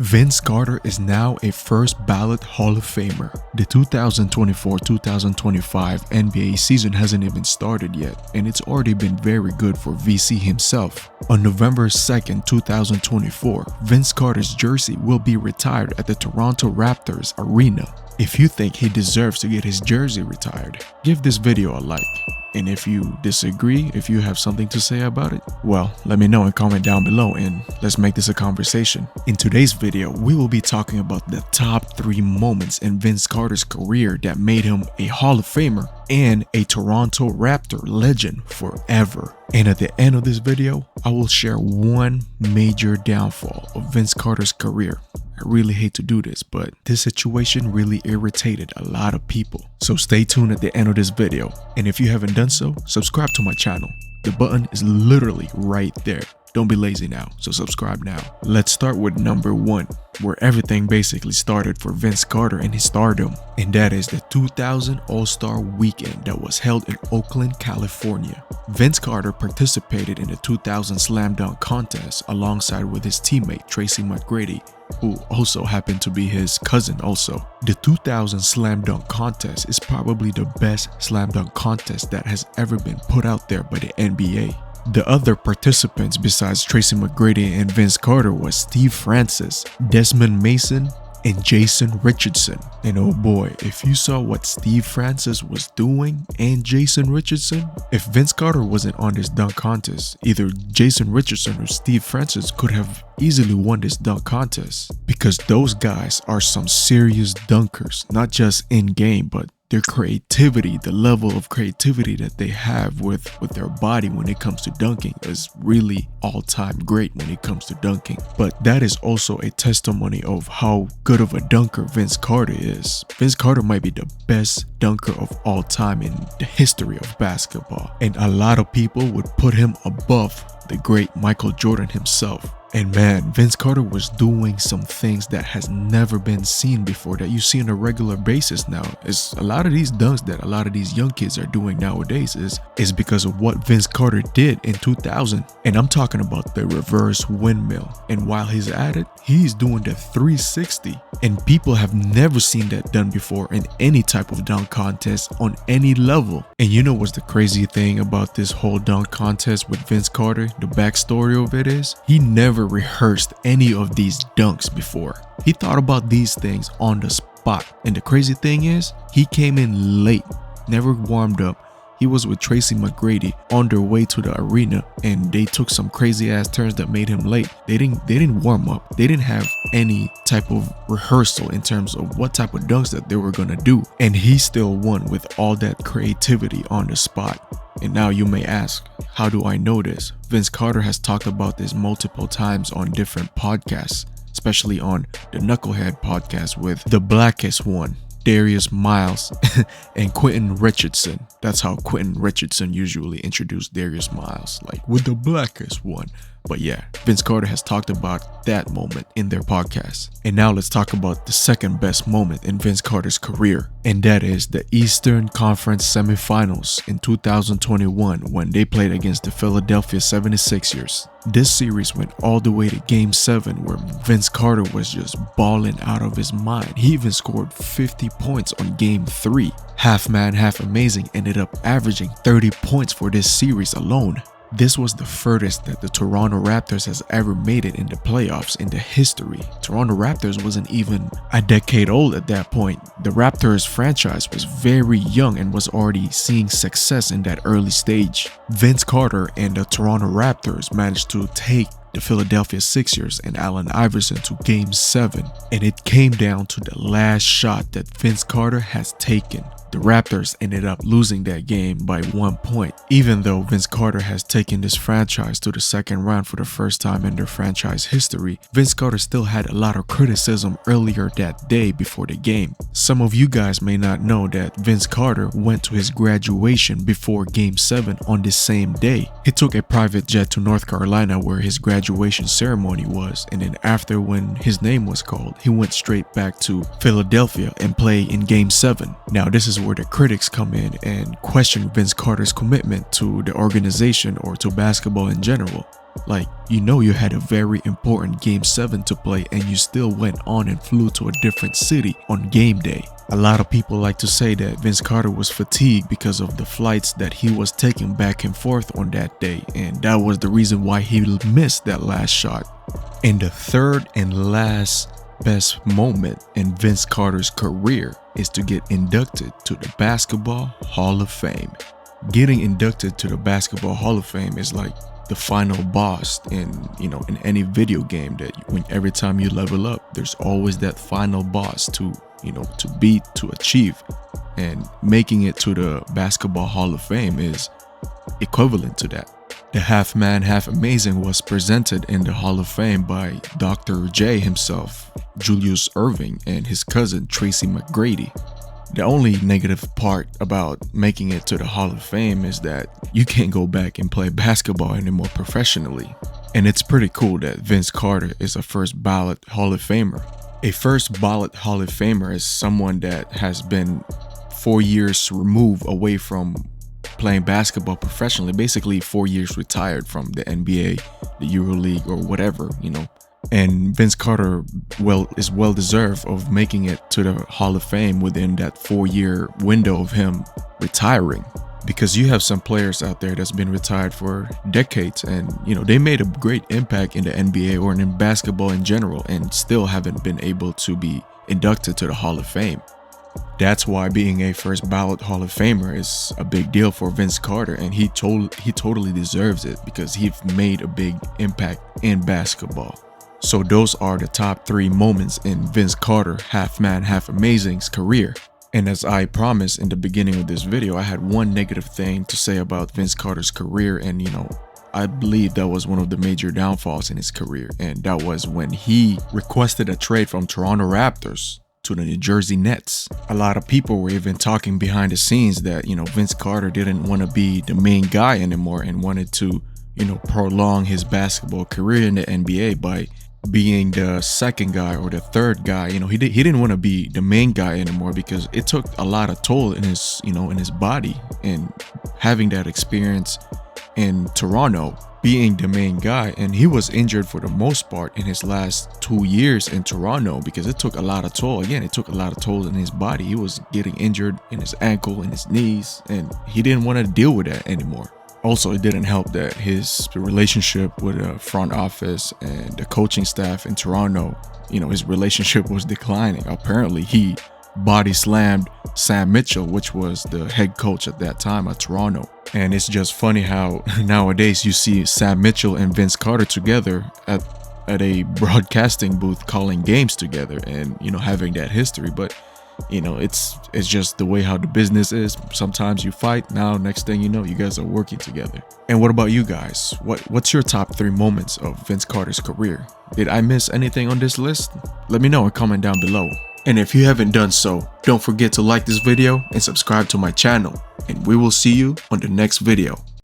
Vince Carter is now a first ballot Hall of Famer. The 2024-2025 NBA season hasn't even started yet, and it's already been very good for VC himself. On November 2nd, 2024, Vince Carter's jersey will be retired at the Toronto Raptors Arena. If you think he deserves to get his jersey retired, give this video a like. And if you disagree, if you have something to say about it, well, let me know and comment down below and let's make this a conversation. In today's video, we will be talking about the top 3 moments in Vince Carter's career that made him a Hall of Famer and a Toronto Raptor legend forever. And at the end of this video, I will share one major downfall of Vince Carter's career. I really hate to do this, but this situation really irritated a lot of people. So stay tuned at the end of this video. And if you haven't done so, subscribe to my channel. The button is literally right there. Don't be lazy now, so subscribe now. Let's start with number 1, where everything basically started for Vince Carter and his stardom. And that is the 2000 All-Star Weekend that was held in Oakland, California. Vince Carter participated in the 2000 Slam Dunk Contest alongside with his teammate Tracy McGrady, who also happened to be his cousin also. The 2000 Slam Dunk Contest is probably the best Slam Dunk contest that has ever been put out there by the NBA. The other participants besides Tracy McGrady and Vince Carter was Steve Francis, Desmond Mason, and Jason Richardson. And oh boy, if you saw what Steve Francis was doing and Jason Richardson, if Vince Carter wasn't on this dunk contest, either Jason Richardson or Steve Francis could have easily won this dunk contest, because those guys are some serious dunkers, not just in game, but their creativity, the level of creativity that they have with their body when it comes to dunking is really all-time great when it comes to dunking. But that is also a testimony of how good of a dunker Vince Carter is. Vince Carter might be the best dunker of all time in the history of basketball. And a lot of people would put him above the great Michael Jordan himself. And man, Vince Carter was doing some things that has never been seen before, that you see on a regular basis now. It's a lot of these dunks that a lot of these young kids are doing nowadays is because of what Vince Carter did in 2000. And I'm talking about the reverse windmill. And while he's at it, he's doing the 360. And people have never seen that done before in any type of dunk contest on any level. And you know what's the crazy thing about this whole dunk contest with Vince Carter? The backstory of it is he never rehearsed any of these dunks before. He thought about these things on the spot. And the crazy thing is, he came in late, never warmed up. He was with Tracy McGrady on their way to the arena, and they took some crazy ass turns that made him late. They didn't warm up. They didn't have any type of rehearsal in terms of what type of dunks that they were gonna do. And he still won with all that creativity on the spot. And now you may ask, how do I know this? Vince Carter has talked about this multiple times on different podcasts, especially on the Knucklehead podcast with the blackest one, Darius Miles and Quentin Richardson. That's how Quentin Richardson usually introduced Darius Miles, like with the blackest one. But yeah, Vince Carter has talked about that moment in their podcast. And now let's talk about the second best moment in Vince Carter's career. And that is the Eastern Conference semifinals in 2021 when they played against the Philadelphia 76ers. This series went all the way to Game 7 where Vince Carter was just balling out of his mind. He even scored 50 points on Game 3. Half man, half amazing ended up averaging 30 points for this series alone. This was the furthest that the Toronto Raptors has ever made it in the playoffs in the history. Toronto Raptors wasn't even a decade old at that point. The Raptors franchise was very young and was already seeing success in that early stage. Vince Carter and the Toronto Raptors managed to take the Philadelphia Sixers and Allen Iverson to Game 7, and it came down to the last shot that Vince Carter has taken. The Raptors ended up losing that game by 1 point. Even though Vince Carter has taken this franchise to the second round for the first time in their franchise history, Vince Carter still had a lot of criticism earlier that day before the game. Some of you guys may not know that Vince Carter went to his graduation before Game 7 on the same day. He took a private jet to North Carolina where his graduation ceremony was, and then after, when his name was called, he went straight back to Philadelphia and played in Game 7. Now this is where the critics come in and question Vince Carter's commitment to the organization or to basketball in general. Like, you had a very important Game 7 to play and you still went on and flew to a different city on game day. A lot of people like to say that Vince Carter was fatigued because of the flights that he was taking back and forth on that day, and that was the reason why he missed that last shot. And the third and last best moment in Vince Carter's career is to get inducted to the Basketball Hall of Fame. Getting inducted to the Basketball Hall of Fame is like the final boss in any video game, that when every time you level up, there's always that final boss to beat, to achieve. And making it to the Basketball Hall of Fame is equivalent to that. The Half Man, Half Amazing was presented in the Hall of Fame by Dr. J himself, Julius Erving, and his cousin Tracy McGrady. The only negative part about making it to the Hall of Fame is that you can't go back and play basketball anymore professionally. And it's pretty cool that Vince Carter is a first ballot Hall of Famer. A first ballot Hall of Famer is someone that has been 4 years removed away from playing basketball professionally, basically 4 years retired from the NBA, the EuroLeague, or whatever, And Vince Carter is well deserved of making it to the Hall of Fame within that 4-year window of him retiring. Because you have some players out there that's been retired for decades and they made a great impact in the NBA or in basketball in general and still haven't been able to be inducted to the Hall of Fame. That's why being a first ballot Hall of Famer is a big deal for Vince Carter, and he totally deserves it because he made a big impact in basketball. So those are the top 3 moments in Vince Carter, Half Man, Half Amazing's career. And as I promised in the beginning of this video, I had one negative thing to say about Vince Carter's career, and I believe that was one of the major downfalls in his career, and that was when he requested a trade from Toronto Raptors to the New Jersey Nets. A lot of people were even talking behind the scenes that Vince Carter didn't want to be the main guy anymore and wanted to prolong his basketball career in the NBA by being the second guy or the third guy. He didn't want to be the main guy anymore because it took a lot of toll in his in his body, and having that experience in Toronto being the main guy, and he was injured for the most part in his last 2 years in Toronto because it took a lot of toll. Again, it took a lot of toll in his body. He was getting injured in his ankle and his knees, and he didn't want to deal with that anymore. Also, it didn't help that his relationship with the front office and the coaching staff in Toronto, his relationship was declining. Apparently, he body slammed Sam Mitchell, which was the head coach at that time at Toronto. And it's just funny how nowadays you see Sam Mitchell and Vince Carter together at a broadcasting booth calling games together and, having that history. But it's just the way how the business is. Sometimes you fight. Now, next thing you know, you guys are working together. And what about you guys? What's your top 3 moments of Vince Carter's career? Did I miss anything on this list? Let me know and comment down below. And if you haven't done so, don't forget to like this video and subscribe to my channel. And we will see you on the next video.